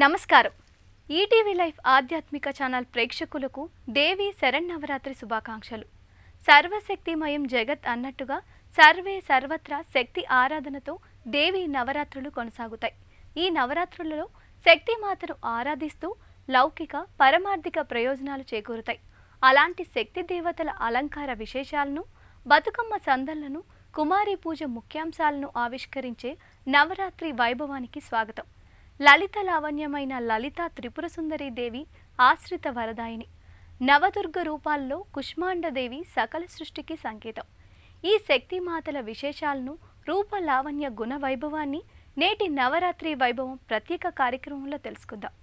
నమస్కారం. ETV life ఆధ్యాత్మిక channel ప్రేక్షకులకు దేవి శరన్నవరాత్రి శుభాకాంక్షలు. సర్వశక్తిమయం జగత్ అన్నట్టుగా సర్వే సర్వత్రా శక్తి ఆరాధనతో దేవి నవరాత్రులు కొనసాగుతాయి. ఈ నవరాత్రులలో శక్తిమాతను ఆరాధిస్తూ లౌకిక పరమార్థిక ప్రయోజనాలు చేకూరుతాయి. అలాంటి శక్తి దేవతల అలంకార విశేషాలను, బతుకమ్మ సందళ్లను, కుమారి పూజ ముఖ్యాంశాలను ఆవిష్కరించే నవరాత్రి వైభవానికి స్వాగతం. లలిత లావణ్యమైన లలితా త్రిపుర సుందరీ దేవి ఆశ్రిత వరదాయిని. నవదుర్గ రూపాల్లో కుష్మాండదేవి సకల సృష్టికి సంకేతం. ఈ శక్తిమాతల విశేషాలను, రూప లావణ్య గుణ వైభవాన్ని నేటి నవరాత్రి వైభవం ప్రత్యేక కార్యక్రమంలో తెలుసుకుందాం.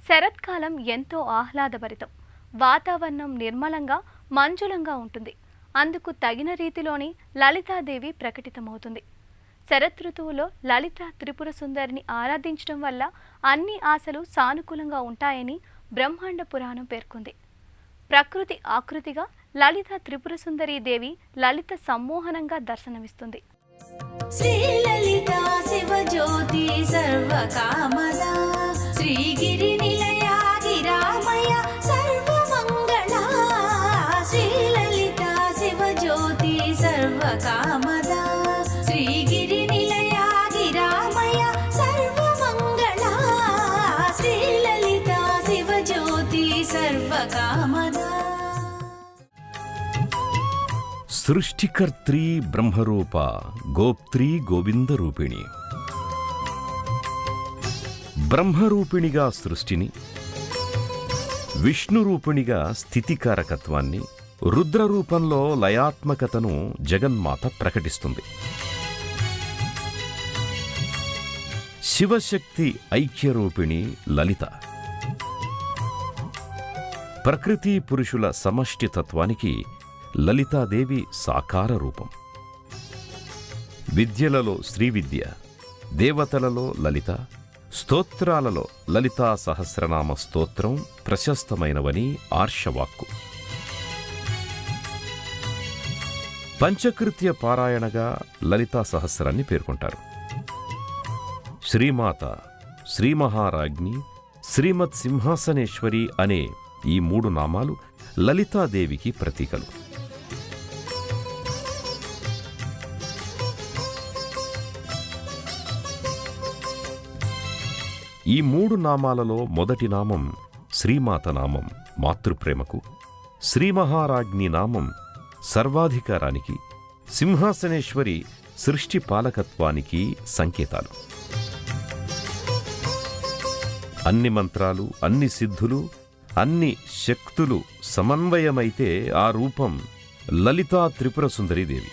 శరత్కాలం ఎంతో ఆహ్లాదభరితం. వాతావరణం నిర్మలంగా మంజులంగా ఉంటుంది. అందుకు తగిన రీతిలోని లలితాదేవి ప్రకటితమవుతుంది. శరదృతువులో లలిత త్రిపుర సుందరిని ఆరాధించడం వల్ల అన్ని ఆశలు సానుకూలంగా ఉంటాయని బ్రహ్మాండ పురాణం పేర్కొంది. ప్రకృతి ఆకృతిగా లలిత త్రిపుర సుందరీ దేవి లలిత సమ్మోహనంగా దర్శనమిస్తుంది. శ్రీలలిత శివజ్యోతి సర్వకామదా శ్రీగిరి నిలయా గిరామయ సర్వమంగళా. శ్రీలలిత శివజ్యోతి సర్వకామదా శ్రీగిరి నిలయా గిరామయ సర్వమంగళా. శ్రీలలిత శివజ్యోతి సర్వకామదా. సృష్టికర్త్రీ బ్రహ్మరూప గోప్త్రీ గోవిందరూపిణి. బ్రహ్మరూపిణిగా సృష్టిని, విష్ణురూపిణిగా స్థితికారకత్వాన్ని, రుద్రరూపంలో లయాత్మకతను జగన్మాత ప్రకటిస్తుంది. శివశక్తి ఐక్యరూపిణి లలిత. ప్రకృతి పురుషుల సమష్టితత్వానికి లలితాదేవి సాకార రూపం. విద్యలలో శ్రీవిద్య, దేవతలలో లలిత, స్తోత్రాలలో లలితా సహస్రనామ స్తోత్రం ప్రశస్తమైనవని ఆర్షవాక్కు. పంచకృత్య పారాయణగా లలితా సహస్రాన్ని పేర్కొంటారు. శ్రీమాత, శ్రీమహారాజ్ఞి, శ్రీమత్ సింహాసనేశ్వరి అనే ఈ మూడు నామాలు లలితాదేవికి ప్రతీకలు. ఈ మూడు నామాలలో మొదటి నామం శ్రీమాత నామం మాతృప్రేమకు, శ్రీమహారాజ్ఞి నామం సర్వాధికారానికి, సింహాసనేశ్వరి సృష్టి పాలకత్వానికి సంకేతాలు. అన్ని మంత్రాలు, అన్ని సిద్ధులు, అన్ని శక్తులు సమన్వయమైతే ఆ రూపం లలితా త్రిపుర సుందరీదేవి.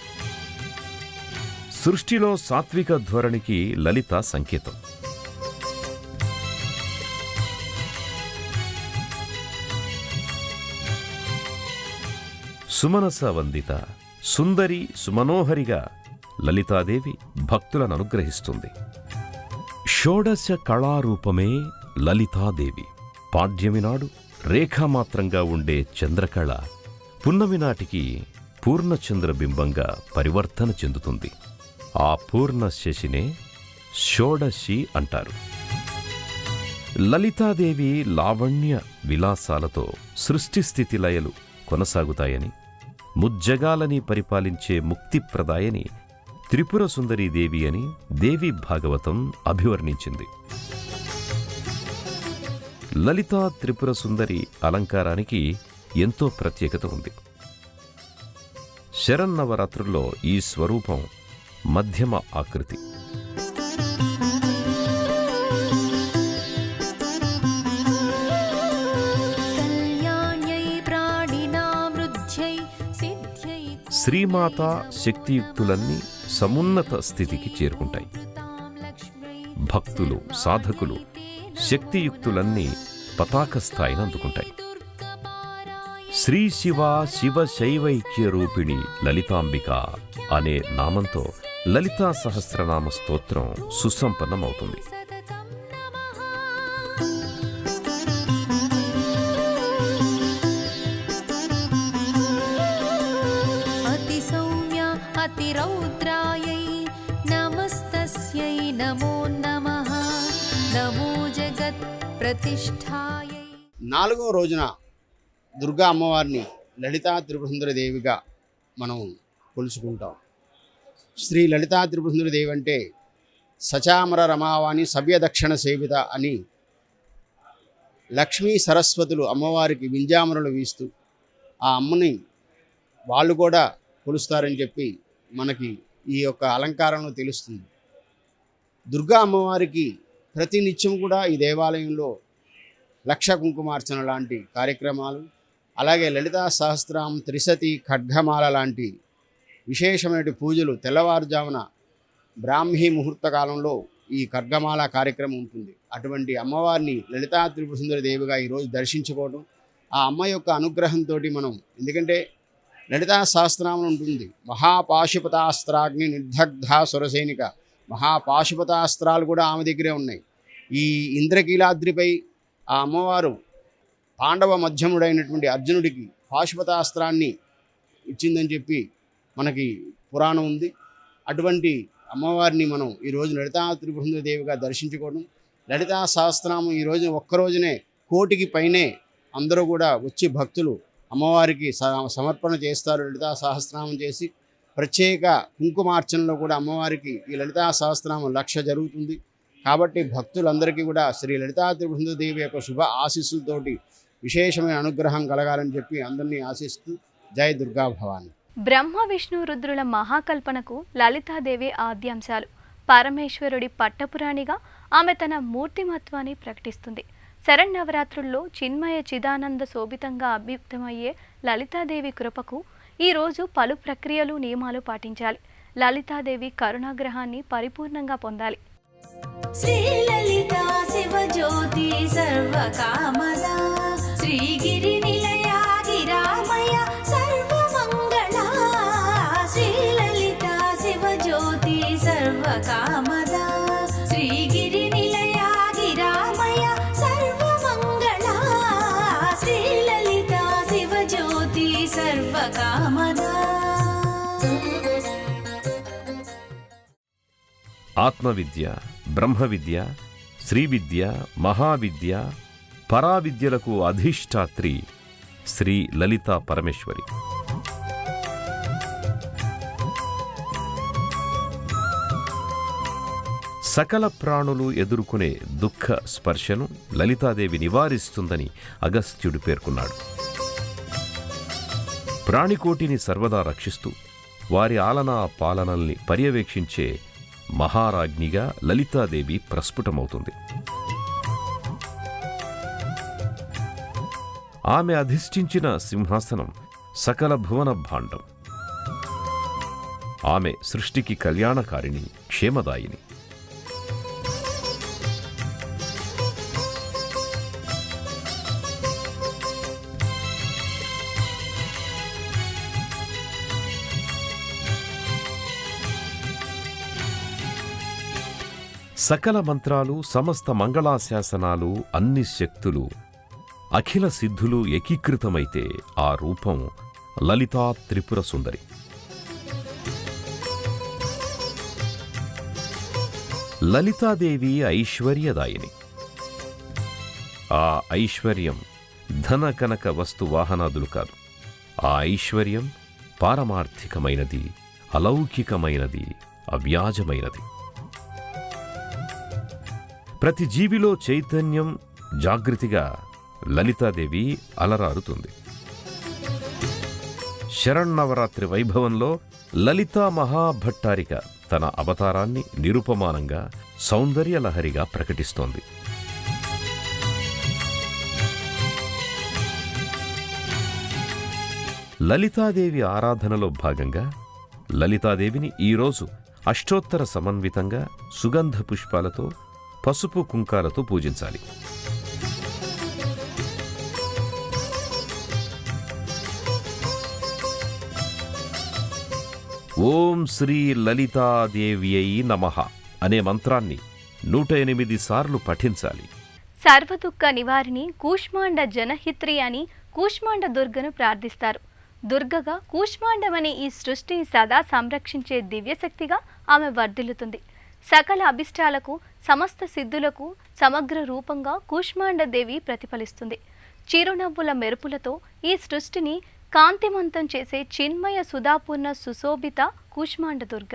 సృష్టిలో సాత్విక ధోరణికి లలిత సంకేతం. సుమనస వందిత, సుందరి సుమనోహరిగా లలితాదేవి భక్తులను అనుగ్రహిస్తుంది. షోడశ కళారూపమే లలితాదేవి. పాడ్యమి నాడు రేఖామాత్రంగా ఉండే చంద్రకళ పున్నమి నాటికి పూర్ణచంద్రబింబంగా పరివర్తన చెందుతుంది. ఆ పూర్ణ శశినే షోడశి అంటారు. లలితాదేవి లావణ్య విలాసాలతో సృష్టిస్థితి లయలు కొనసాగుతాయని, ముజ్జగాలని పరిపాలించే ముక్తిప్రదాయని త్రిపుర సుందరీదేవి అని దేవి భాగవతం అభివర్ణించింది. లలితా త్రిపుర సుందరి అలంకారానికి ఎంతో ప్రత్యేకత ఉంది. శరన్నవరాత్రుల్లో ఈ స్వరూపం మధ్యమ ఆకృతి. శ్రీమాత శక్తియుక్తులన్నీ సమున్నత స్థితికి చేరుకుంటాయి. భక్తులు, సాధకులు శక్తియుక్తులన్నీ పతాక స్థాయిని అందుకుంటాయి. శ్రీ శివ శివ శైవైక్య రూపిణి లలితాంబిక అనే నామంతో లలితా సహస్రనామ స్తోత్రం సుసంపన్నమవుతుంది. అతి సౌమ్య అతి రౌద్రాయై నమస్తస్యై నమో నమః నమో జగత్ ప్రతిష్ఠాయై. 4వ రోజున దుర్గా అమ్మవారిని లలితా త్రిపుర దేవిగా మనం కొలుచుకుంటాం. శ్రీ లలితా త్రిపుర దేవి అంటే సచామర రమావాణి సవ్యదక్షిణ సేవిత అని లక్ష్మీ సరస్వతులు అమ్మవారికి వింజామరలు వీస్తూ ఆ అమ్మని వాళ్ళు కూడా కొలుస్తారని చెప్పి మనకి ఈ యొక్క అలంకారంలో తెలుస్తుంది. దుర్గా అమ్మవారికి ప్రతి నిత్యం కూడా ఈ దేవాలయంలో లక్ష కుంకుమార్చన లాంటి కార్యక్రమాలు, అలాగే లలితా సహస్రనామం, త్రిశతి, ఖడ్గమాల లాంటి విశేషమైన పూజలు తెల్లవారుజామున బ్రాహ్మీ ముహూర్త కాలంలో ఈ ఖడ్గమాల కార్యక్రమం ఉంటుంది. అటువంటి అమ్మవారిని లలితా త్రిపుర దేవిగా ఈరోజు దర్శించుకోవడం, ఆ అమ్మ యొక్క అనుగ్రహంతో మనం, ఎందుకంటే లలితా సహస్రనామం ఉంటుంది, మహాపాశుపతాస్త్రాగ్ని నిర్దగ్ధ సురసైనిక, మహాపాశుపతాస్త్రాలు కూడా ఆమె దగ్గరే ఉన్నాయి. ఈ ఇంద్రకీలాద్రిపై ఆ అమ్మవారు పాండవ మధ్యముడైనటువంటి అర్జునుడికి పాశుపతాస్త్రాన్ని ఇచ్చిందని చెప్పి మనకి పురాణం ఉంది. అటువంటి అమ్మవారిని మనం ఈరోజు లలితా త్రిపుర దేవిగా దర్శించుకోవడం, లలితా సహస్రనామం ఈరోజు ఒక్కరోజునే 1,000,000 పైనే అందరూ కూడా వచ్చి భక్తులు అమ్మవారికి సమర్పణ చేస్తారు. లలితా సహస్రనామం చేసి ప్రత్యేక కుంకుమార్చనలో కూడా అమ్మవారికి ఈ లలితా సహస్రనామం 1,00,000 జరుగుతుంది. కాబట్టి భక్తులందరికీ కూడా శ్రీ లలితా త్రిపుర దేవి యొక్క శుభ ఆశీస్సులతోటి విశేషమైన అనుగ్రహం కలగాలని చెప్పి అందరినీ ఆశిస్తూ జయ దుర్గా భవాని. బ్రహ్మ విష్ణు రుద్రుల మహాకల్పనకు లలితాదేవి ఆద్యాంశాలు. పరమేశ్వరుడి పట్టపురాణిగా ఆమె తన మూర్తిమత్వాన్ని ప్రకటిస్తుంది. శరన్నవరాత్రుల్లో చిన్మయ చిదానంద శోభితంగా అభ్యుక్తమయ్యే లలితాదేవి కృపకు ఈరోజు పలు ప్రక్రియలు, నియమాలు పాటించాలి. లలితాదేవి కరుణాగ్రహాన్ని పరిపూర్ణంగా పొందాలి. శ్రీలలితా శివజ్యోతి సర్వకామదా శ్రీగిరి నిలయా గిరామయ సర్వమంగళా. శ్రీలలితా శివజ్యోతి సర్వకామదా శ్రీగిరి నిలయా గిరామయ సర్వమంగళా. శ్రీలలితా శివజ్యోతి సర్వకామదా. ఆత్మవిద్య, బ్రహ్మవిద్య, శ్రీవిద్య, మహావిద్య, పరావిద్యలకు అధిష్టాత్రి శ్రీ లలితా పరమేశ్వరి. సకల ప్రాణులు ఎదుర్కొనే దుఃఖ స్పర్శను లలితాదేవి నివారిస్తుందని అగస్త్యుడు పేర్కొన్నాడు. ప్రాణికోటిని సర్వదా రక్షిస్తూ వారి ఆలనా పాలనల్ని పర్యవేక్షించే మహారాజ్ఞిగా లలితాదేవి ప్రస్ఫుటమవుతుంది. ఆమె అధిష్ఠించిన సింహాసనం సకల భువన భాండం. ఆమె సృష్టికి కళ్యాణకారిణి, క్షేమదాయిని. సకల మంత్రాలు, సమస్త మంగళాశాసనాలు, అన్ని శక్తులు, అఖిల సిద్ధులు ఏకీకృతమైతే ఆ రూపం లలితా త్రిపుర సుందరి. లలితాదేవి ఐశ్వర్యదాయిని. ఆ ఐశ్వర్యం ధన కనక వస్తు వాహనాదులు కాదు. ఆ ఐశ్వర్యం పారమార్థికమైనది, అలౌకికమైనది, అవ్యాజమైనది. ప్రతి జీవిలో చైతన్యం జాగృతిగా లలితాదేవి అలరారుతుంది. శరన్నవరాత్రి వైభవంలో లలితా మహాభట్టారిక తన అవతారాన్ని నిరుపమానంగా, సౌందర్యలహరిగా ప్రకటిస్తోంది. లలితాదేవి ఆరాధనలో భాగంగా లలితాదేవిని ఈరోజు అష్టోత్తర సమన్వితంగా సుగంధ పుష్పాలతో పసుపు కుంకాలతో పూజించాలి. ఓం శ్రీ లలితాదేవ్యై నమః అనే మంత్రాన్ని 108 సార్లు పఠించాలి. సర్వదుఃఖ నివారిణి కూష్మాండ జనహిత్రి అని కూష్మాండ దుర్గను ప్రార్థిస్తారు. దుర్గగా కూష్మాండమనే ఈ సృష్టిని సదా సంరక్షించే దివ్యశక్తిగా ఆమె వర్ధిల్లుతుంది. సకల అభిష్టాలకు సమస్త సిద్ధులకు సమగ్ర రూపంగా కూష్మాండదేవి ప్రతిఫలిస్తుంది. చిరునవ్వుల మెరుపులతో ఈ సృష్టిని కాంతిమంతం చేసే చిన్మయ సుధాపూర్ణ సుశోభిత కూష్మాండ దుర్గ.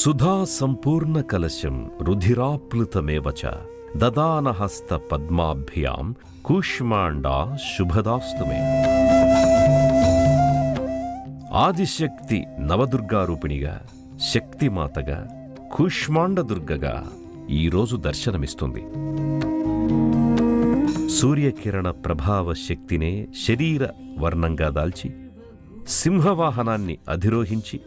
సుధా సంపూర్ణ కలశం రుధిరాప్లుతమేవ చ దదానహస్త పద్మాభ్యాం కూష్మాండా శుభదాస్తు మే. ఆదిశక్తి నవదుర్గారూపిణిగా, శక్తిమాతగా, కూష్మాండ దుర్గగా ఈరోజు దర్శనమిస్తుంది. సూర్యకిరణ ప్రభావ శక్తినే శరీర వర్ణంగా దాల్చి సింహవాహనాన్ని అధిరోహించి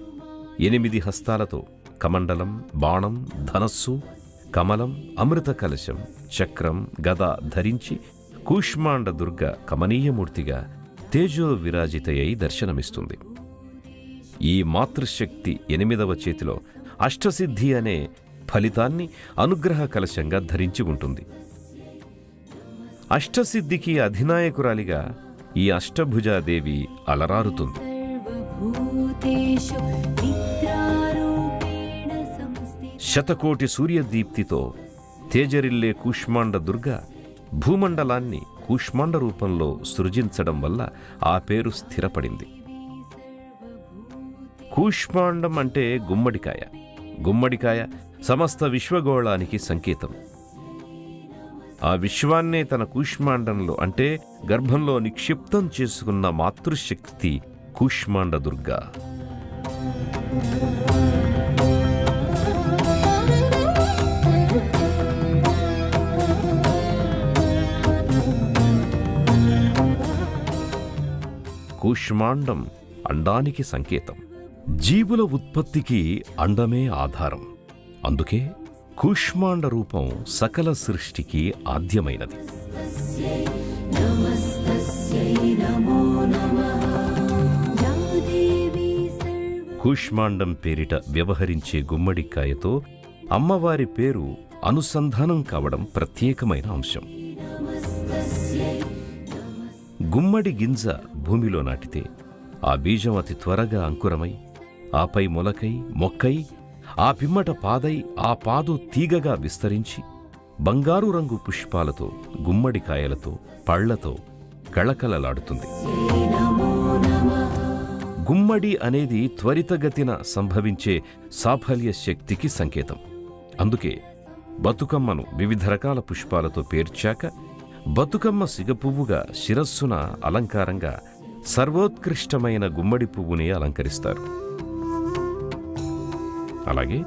8 హస్తాలతో కమండలం, బాణం, ధనస్సు, కమలం, అమృత కలశం, చక్రం, గద ధరించి కూష్మాండ దుర్గ కమనీయమూర్తిగా తేజో విరాజితయై దర్శనమిస్తుంది. ఈ మాతృశక్తి 8వ చేతిలో అష్టసిద్ధి అనే ఫలితాన్ని అనుగ్రహ కలశంగా ధరించి ఉంటుంది. అష్టసిద్ధికి అధినాయకురాలిగా ఈ అష్టభుజాదేవి అలరారుతుంది. శతకోటి సూర్యదీప్తితో తేజరిల్లే కూష్మాండ దుర్గ భూమండలాన్ని కూష్మాండ రూపంలో సృజించడం వల్ల ఆ పేరు స్థిరపడింది. కూష్మాండం అంటే గుమ్మడికాయ. గుమ్మడికాయ సమస్త విశ్వగోళానికి సంకేతం. ఆ విశ్వాన్నే తన కూష్మాండంలో అంటే గర్భంలో నిక్షిప్తం చేసుకున్న మాతృశక్తి కూష్మాండ దుర్గా. కూష్మాండం అండానికి సంకేతం. జీవుల ఉత్పత్తికి అండమే ఆధారం. అందుకే కూష్మాండ రూపం సకల సృష్టికి ఆద్యమైనది. కూష్మాండం పేరిట వ్యవహరించే గుమ్మడికాయతో అమ్మవారి పేరు అనుసంధానం కావడం ప్రత్యేకమైన అంశం. గుమ్మడి గింజ భూమిలో నాటితే ఆ బీజం అతి త్వరగా అంకురమై, ఆపై మొలకై, మొక్కై, ఆ పిమ్మట పాదై, ఆ పాదు తీగగా విస్తరించి బంగారు రంగు పుష్పాలతో, గుమ్మడికాయలతో, పళ్లతో కళకళలాడుతుంది. గుమ్మడి అనేది త్వరితగతిన సంభవించే సాఫల్య శక్తికి సంకేతం. అందుకే బతుకమ్మను వివిధ రకాల పుష్పాలతో పేర్చాక బతుకమ్మ సిగపువ్వుగా శిరస్సున అలంకారంగా సర్వోత్కృష్టమైన గుమ్మడి పువ్వుని అలంకరిస్తారు. అలాగే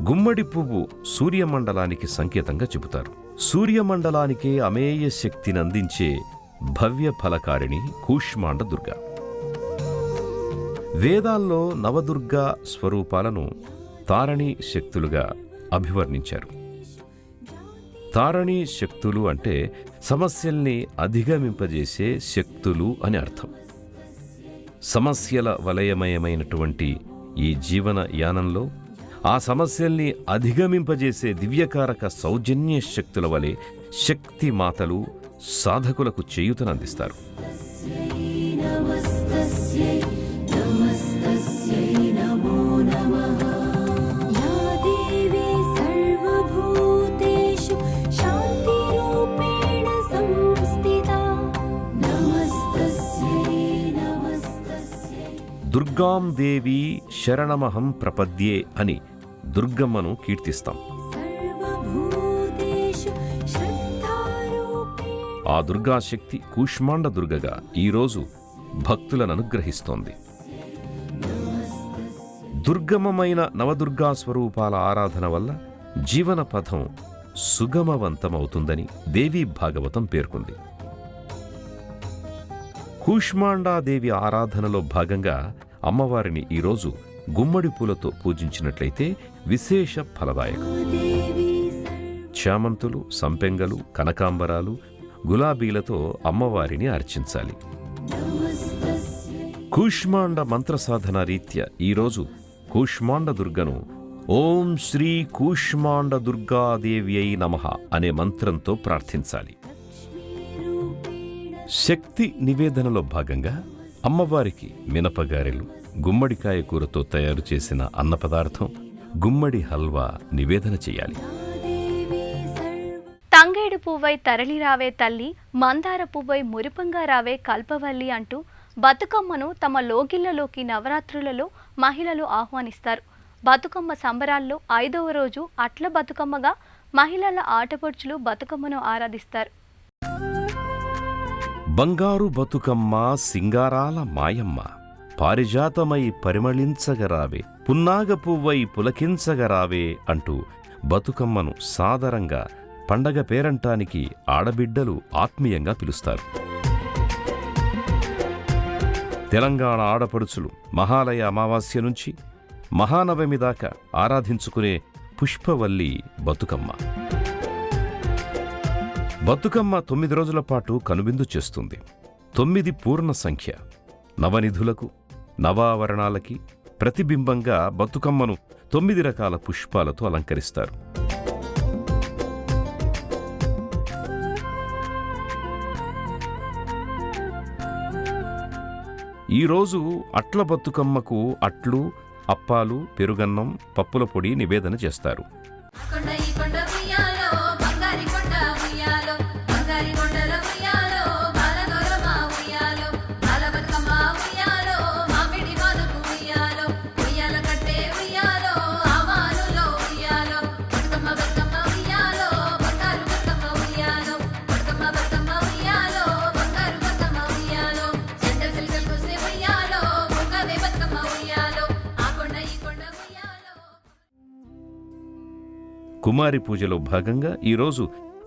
గుమ్మడి పువ్వు సూర్యమండలానికి సంకేతంగా చెబుతారు. సూర్యమండలానికే అమేయ శక్తిని అందించే భవ్య ఫలకారిణి కూష్మాండ దుర్గ. వేదాల్లో నవదుర్గా స్వరూపాలను తారణి శక్తులుగా అభివర్ణించారు. తారణి శక్తులు అంటే సమస్యల్ని అధిగమింపజేసే శక్తులు అని అర్థం. సమస్యల వలయమయమైనటువంటి ఈ జీవన యానంలో ఆ సమస్యల్ని అధిగమింపజేసే దివ్యకారక సౌజన్య శక్తుల వలె శక్తి మాతలు సాధకులకు చేయూతనందిస్తారు. దుర్గాం దేవి శరణమహం ప్రపద్యే అని దుర్గమ్మను కీర్తిస్తాం. ఆ దుర్గాశక్తి కూష్మాండ దుర్గగా ఈరోజు భక్తులను అనుగ్రహిస్తోంది. దుర్గమమైన నవదుర్గా స్వరూపాల ఆరాధన వల్ల జీవన పథం సుగమవంతమవుతుందని దేవీ భాగవతం పేర్కొంది. కూష్మాండాదేవి ఆరాధనలో భాగంగా అమ్మవారిని ఈరోజు గుమ్మడి పూలతో పూజించినట్లయితే విశేష ఫలదాయకం. చామంతులు, సంపెంగలు, కనకాంబరాలు, గులాబీలతో అమ్మవారిని అర్చించాలి. కూష్మాండ మంత్రసాధన రీత్యా ఈరోజు కూష్మాండ దుర్గను ఓం శ్రీ కూష్మాండ దుర్గాదేవ్యై నమః అనే మంత్రంతో ప్రార్థించాలి. శక్తి నివేదనలో భాగంగా అమ్మవారికి మినపగారెలు, గుమ్మడికాయ కూరతో తయారు చేసిన అన్న పదార్థం, గుమ్మడి హల్వా నివేదన చేయాలి. తంగేడు పువ్వై తరలిరావే తల్లి, మందార పువ్వై మురిపంగా రావే కల్పవల్లి అంటూ బతుకమ్మను తమ లోగిళ్లలోకి నవరాత్రులలో మహిళలు ఆహ్వానిస్తారు. బతుకమ్మ సంబరాల్లో 5వ రోజు అట్ల బతుకమ్మగా మహిళల ఆటపడుచులు బతుకమ్మను ఆరాధిస్తారు. బంగారు బతుకమ్మ సింగారాల మాయమ్మ, పారిజాతమై పరిమళించగరావే, పున్నాగ పువ్వై పులకించగరావే అంటూ బతుకమ్మను సాదరంగా పండగ పేరంటానికి ఆడబిడ్డలు ఆత్మీయంగా పిలుస్తారు. తెలంగాణ ఆడపడుచులు మహాలయ అమావాస్య నుంచి మహానవమి దాకా ఆరాధించుకునే పుష్పవల్లి బతుకమ్మ. బతుకమ్మ 9 రోజుల పాటు కనువిందు చేస్తుంది. 9 పూర్ణ సంఖ్య. నవనిధులకు, నవావరణాలకి ప్రతిబింబంగా బతుకమ్మను 9 రకాల పుష్పాలతో అలంకరిస్తారు. ఈరోజు అట్ల బతుకమ్మకు అట్లు, అప్పాలు, పెరుగన్నం, పప్పుల పొడి నివేదన చేస్తారు. కుమారి పూజలో భాగంగా ఈరోజు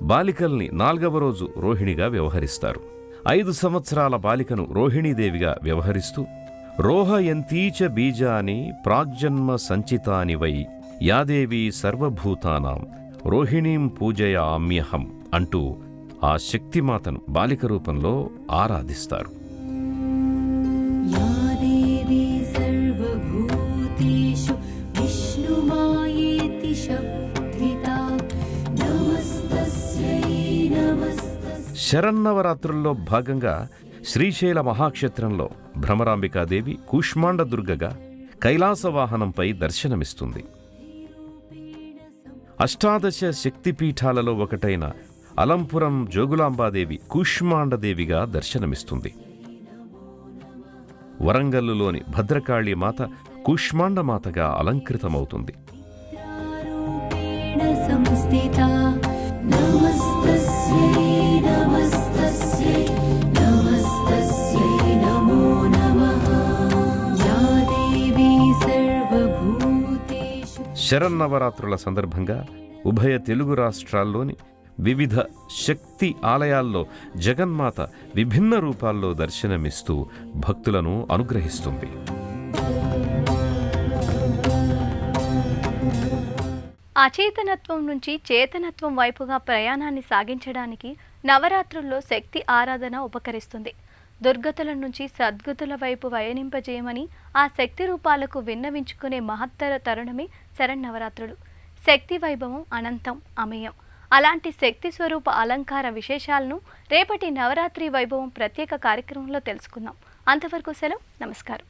బాలికల్ని 4వ రోజు రోహిణిగా వ్యవహరిస్తారు. 5 సంవత్సరాల బాలికను రోహిణీదేవిగా వ్యవహరిస్తూ రోహయంతీచ బీజాని ప్రాగ్జన్మ సంచితాని వై యాదేవి సర్వభూతానాం రోహిణీం పూజయామ్యహం అంటూ ఆ శక్తిమాతను బాలిక రూపంలో ఆరాధిస్తారు. శరన్నవరాత్రుల్లో భాగంగా శ్రీశైల మహాక్షేత్రంలో భ్రమరాంబికాదేవి కూష్మాండ దుర్గగా కైలాసవాహనంపై దర్శనమిస్తుంది. అష్టాదశ శక్తిపీఠాలలో ఒకటైన అలంపురం జోగులాంబాదేవి కూష్మాండదేవిగా దర్శనమిస్తుంది. వరంగల్లులోని భద్రకాళీమాత కూష్మాండమాతగా అలంకృతమవుతుంది. శరన్నవరాత్రుల సందర్భంగా ఉభయ తెలుగు రాష్ట్రాల్లోని వివిధ శక్తి ఆలయాల్లో జగన్మాత విభిన్న రూపాల్లో దర్శనమిస్తూ భక్తులను అనుగ్రహిస్తుంది. అచేతనత్వం నుంచి చేతనత్వం వైపుగా ప్రయాణాన్ని సాగించడానికి నవరాత్రుల్లో శక్తి ఆరాధన ఉపకరిస్తుంది. దుర్గతుల నుంచి సద్గతుల వైపు వయనింపజేయమని ఆ శక్తి రూపాలకు విన్నవించుకునే మహత్తర తరుణమే శరన్నవరాత్రులు. శక్తి వైభవం అనంతం, అమేయం. అలాంటి శక్తి స్వరూప అలంకార విశేషాలను రేపటి నవరాత్రి వైభవం ప్రత్యేక కార్యక్రమంలో తెలుసుకుందాం. అంతవరకు సెలవు. నమస్కారం.